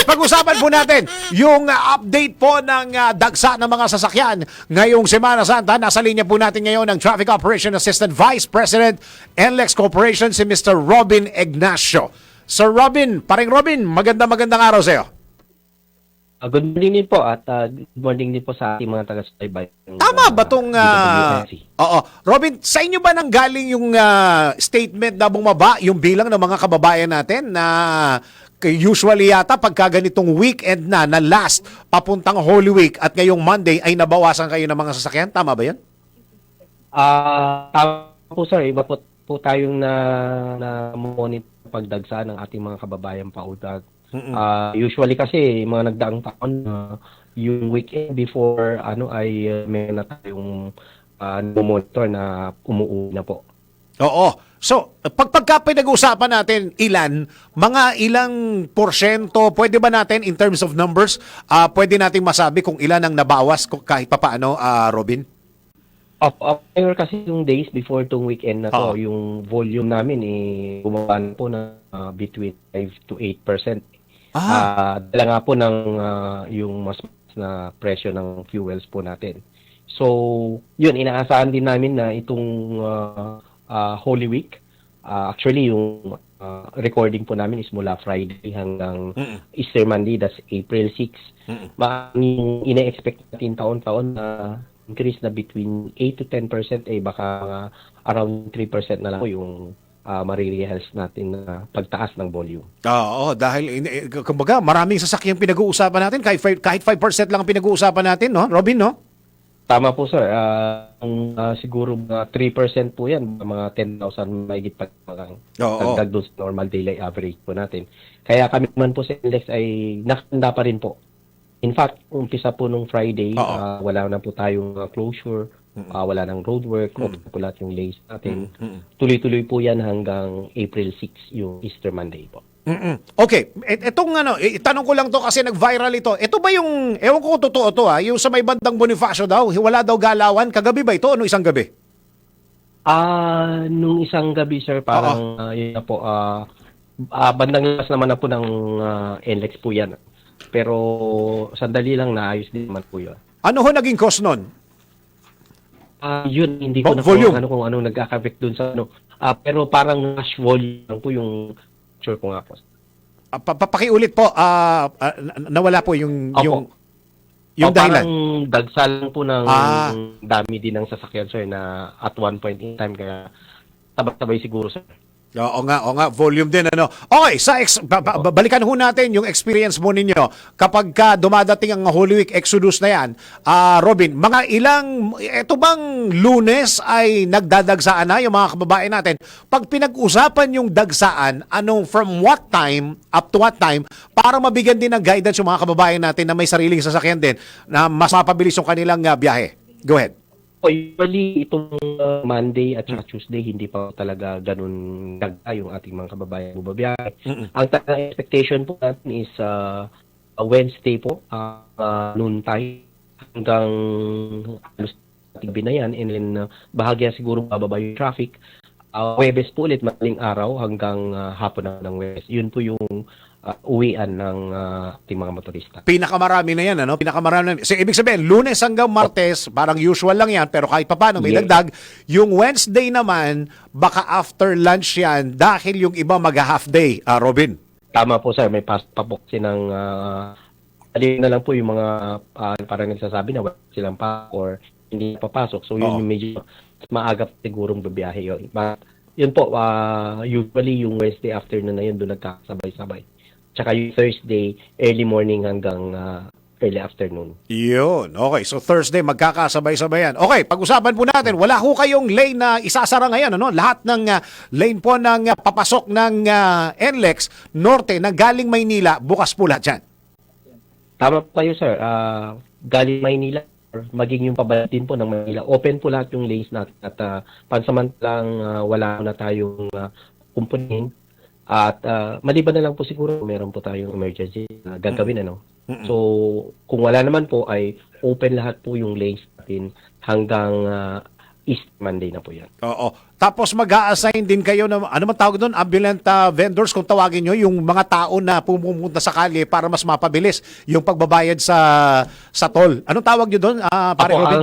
pag-usapan po natin yung update po ng dagsa ng mga sasakyan ngayong Semana Santa. Nasa linya po natin ngayon ang Traffic Operation Assistant Vice President NLEX Corporation si Mr. Robin Ignacio. Sir Robin, paring Robin, magandang araw sa iyo. Good morning din po at good morning din po sa ating mga taga-subaybay. Tama ba itong... Oo. Robin, sa inyo ba nanggaling yung statement na bumaba yung bilang ng mga kababayan natin na usually yata pagka ganitong weekend na last papuntang Holy Week at ngayong Monday ay nabawasan kayo ng mga sasakyan? Tama ba yan? Tama po sir. Iba po tayong na-monitor pagdagsa ng ating mga kababayan pautat. Usually kasi mga nagdaang taon yung weekend before ay may na tayong monitor na umuwi na po. Oo. So, pagka pinag-uusapan natin mga ilang porsyento, pwede ba natin in terms of numbers, pwede nating masabi kung ilan ang nabawas kahit papaano, Robin? Prior kasi yung days before itong weekend na to, yung volume namin bumaba na po na between 5 to 8%. Dala nga po ng yung mas na presyo ng fuels po natin. So, yun, inaasahan din namin na itong Holy Week, actually yung recording po namin is mula Friday hanggang Easter Monday, that's April 6. Yung ina-expect natin taon-taon na increase na between 8 to 10%, baka around 3% na lang po yung marirealize natin na pagtaas ng volume. Oo, dahil kumbaga maraming sasakyang pinag-uusapan natin, kahit 5% lang ang pinag-uusapan natin, no? Robin, no? Tama po sir. Siguro mga 3% po yan, mga 10,000 mahigit pa dagdag doon sa normal daily average po natin. Kaya kami man po sa index ay nakanda pa rin po. In fact, umpisa po nung Friday, wala na po tayong closure, wala nang roadwork, open po lahat yung lanes natin. Tuloy-tuloy po yan hanggang April 6, yung Easter Monday po. Okay, etong itanong ko lang to kasi nag-viral ito. Ito ba yung, ewan ko kung totoo to yung sa may bandang Bonifacio daw, wala daw galawan, kagabi ba ito o isang gabi? Nung isang gabi sir, parang yun na po, bandang labas naman na po ng NLEX po yan. Pero sandali lang naayos din naman po yun. Ano ho naging cause nun? Yun, hindi ko na po kung ano nag-affect dun sa pero parang rush volume lang po yung sure ko nga po. Pakiulit po, nawala po yung dahilan. Parang dagsa lang po ng dami din ng sasakyan sir na at one point in time kaya sabay siguro sir. Oo nga, volume din Okay, balikan ho natin yung experience mo ninyo kapag dumadating ang Holy Week Exodus na yan. Robin, ito bang Lunes ay nagdadagsaan na yung mga kababayan natin? Pag pinag-usapan yung dagsaan, from what time up to what time para mabigyan din ng guidance yung mga kababayan natin na may sariling sasakyan din na mas mapabilis yung kanilang biyahe? Go ahead. Usually, itong Monday at Tuesday, hindi pa talaga ganun dagda yung ating mga kababayan bumabiyahe. Ang expectation po natin is Wednesday po, noon tayo hanggang halos gabi na yan. And then, bahagya siguro bababa yung traffic. Webes po ulit, madaling araw hanggang hapon ng Webes. Yun po yung uwian ng ating mga motorista. Pinakamarami na yan, Pinakamarami na. So, ibig sabihin, Lunes hanggang Martes, parang usual lang yan, pero kahit paano may dagdag. Yung Wednesday naman, baka after lunch yan, dahil yung iba mag-half day, Robin. Tama po, sir. May pasok pa po ng alin na lang po yung mga parang nagsasabi na wala silang pa or hindi papasok. So, yun yung medyo maagap sigurong babiyahe yun. But, yun po, usually yung Wednesday afternoon na yun, doon nagkakasabay-sabay. Tsaka yung Thursday, early morning hanggang early afternoon. Yun. Okay. So Thursday, magkakasabay-sabay yan. Okay. Pag-usapan po natin, wala ho kayong lane na isasara ngayon. Lahat ng lane po ng papasok ng NLEX Norte na galing Maynila, bukas po lahat yan. Tama po kayo, sir. Galing Maynila, maging yung pabalik din po ng Maynila. Open po lahat yung lanes natin at pansamantalang wala na tayong kumpunin. At maliban na lang po siguro meron po tayong emergency na gagawin So kung wala naman po ay open lahat po yung lanes natin hanggang Easter Monday na po yan. Oo. Tapos mag-a-assign din kayo ng, ano man tawag doon, ambulant vendors kung tawagin nyo, yung mga tao na pumunta sa kalye para mas mapabilis yung pagbabayad sa toll. Anong tawag nyo doon, pare Ako, Robin?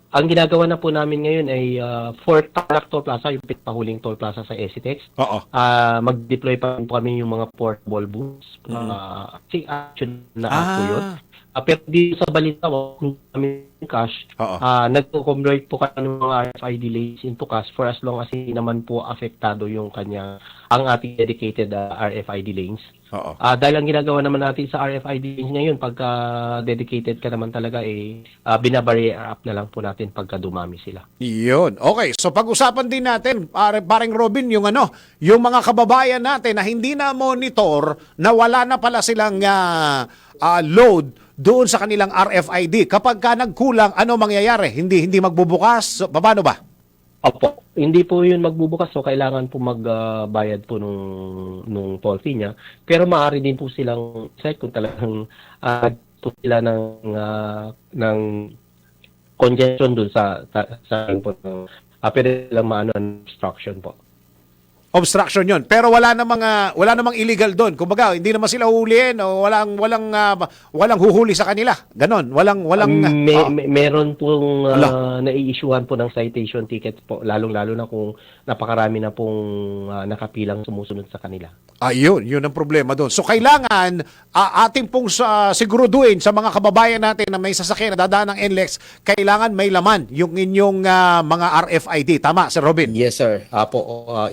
ang ginagawa na po namin ngayon ay for Tarlac Toll Plaza, yung pahuling toll plaza sa ECTEX. Oo. Mag-deploy pa po kami yung mga portable booths. Kasi action na po yun. Pero dito sa balita, kung kami cash, Oo. nagko-convert po kami ng mga RFID lanes into cash for as long as hindi naman po apektado yung ang ating dedicated RFID lanes. Oo. Dahil ang ginagawa naman natin sa RFID lanes ngayon, pagka dedicated ka naman talaga, binabarrier up na lang po natin pagka dumami sila. Yun. Okay. So pag-usapan din natin, pareng Robin, yung yung mga kababayan natin na hindi na monitor, na wala na pala silang load doon sa kanilang RFID. Kapag ka nagkulang, ano mangyayari? Hindi magbubukas? So, paano ba? Opo, hindi po yun magbubukas, so kailangan po magbayad po nung toll fee niya. Pero maaari din po silang set kung talagang po sila ng congestion dun sa input ng pwede lang maano ng obstruction po. Obstruction yun. Pero wala namang illegal doon. Kumbaga, hindi naman sila huhulihin o walang huhuli sa kanila. Ganon. Meron pong nai-issuehan po ng citation ticket po, lalong-lalo na kung napakarami na pong nakapilang sumusunod sa kanila. Ayun, yun ang problema doon. So kailangan ating pong siguraduhin sa mga kababayan natin na may sasakyan na dadaan ng NLEX, kailangan may laman yung inyong mga RFID. Tama, Sir Robin? Yes, sir.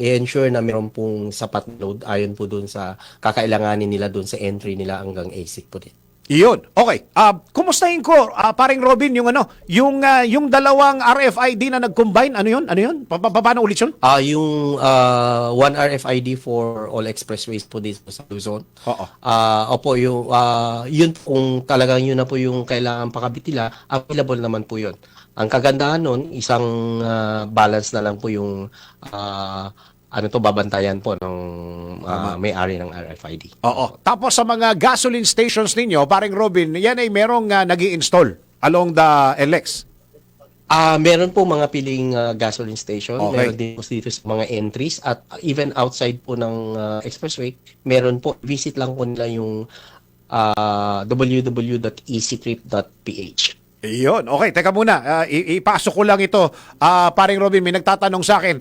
I-ensure na meron pong sapat load ayon po dun sa kakailanganin nila dun sa entry nila hanggang exit po din. Iyon. Okay. Kumustahin ko, paring Robin, yung dalawang RFID na nag-combine, ano yun? Paano ulit yun? Yung one RFID for all expressways po dito sa Luzon. Oo. Opo, yun kung talagang yun na po yung kailangan pakabit nila, available naman po yun. Ang kagandahan nun, isang balance na lang po yung babantayan po ng may-ari ng RFID. Oo. Tapos sa mga gasoline stations ninyo, paring Robin, yan ay merong nag-i-install along the LX. Meron po mga piling gasoline station. Okay. Meron din po dito sa mga entries at even outside po ng expressway, meron po, visit lang po nila yung www.easytrip.ph. Iyon. Okay, teka muna. Ipasok ko lang ito. Paring Robin, may nagtatanong sa akin.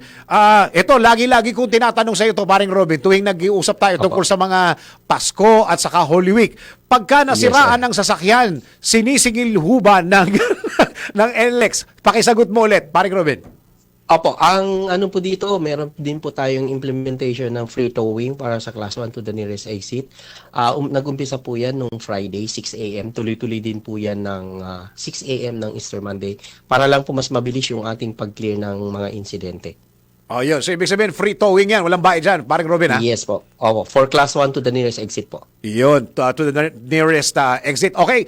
Ito, lagi-lagi kong tinatanong sa iyo to, paring Robin, tuwing nag-iusap tayo tungkol sa mga Pasko at saka Holy Week. Pagka nasiraan ng sasakyan, sinisingil huba ng ng NLEX. Pakisagot mo ulit, paring Robin. Opo, ang ano po dito, meron din po tayong implementation ng free towing para sa class 1 to the nearest exit. Nag-umpisa po yan nung Friday, 6 a.m. Tuloy-tuloy din po yan ng 6 a.m. ng Easter Monday para lang po mas mabilis yung ating pag-clear ng mga insidente. Yun. So, ibig sabihin, free towing yan. Walang bayad dyan, paring Robin, ha? Yes po. Opo, for class 1 to the nearest exit po. Yun, to the nearest exit. Okay,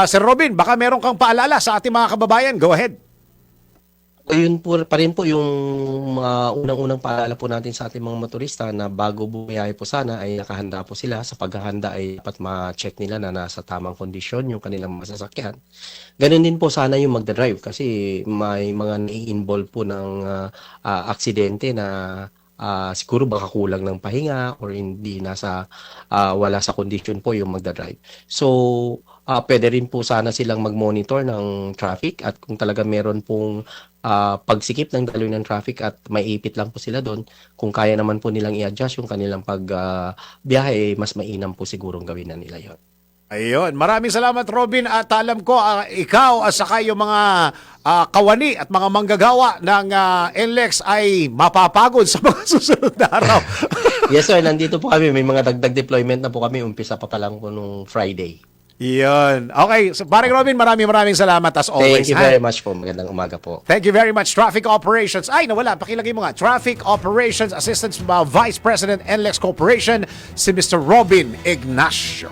Sir Robin, baka meron kang paalala sa ating mga kababayan. Go ahead. Yun po pa rin po yung unang-unang paalala po natin sa ating mga motorista na bago bumiyahe po sana ay nakahanda po sila. Sa paghahanda ay dapat ma-check nila na nasa tamang kondisyon yung kanilang masasakyan. Ganun din po sana yung magdadrive kasi may mga nai-involve po ng aksidente na siguro baka kulang ng pahinga or hindi wala sa kondisyon po yung magdadrive. So, pwede rin po sana silang mag-monitor ng traffic at kung talaga meron pong pagsikip ng daloy ng traffic at maiipit lang po sila doon, kung kaya naman po nilang i-adjust yung kanilang pagbiyahe, mas mainam po sigurong gawin na nila yon. Ayun. Maraming salamat, Robin. At alam ko, ikaw at saka yung mga kawani at mga manggagawa ng NLEX ay mapapagod sa mga susunod na araw. Yes sir, nandito po kami. May mga dagdag deployment na po kami. Umpisa pa lang po nung Friday. Yun. Okay. So, paring Robin, maraming salamat as always. Thank you very much po. Magandang umaga po. Thank you very much. Traffic Operations. Ay, nawala. Pakilagay mo nga. Traffic Operations Assistant Vice President NLEX Corporation, si Mr. Robin Ignacio.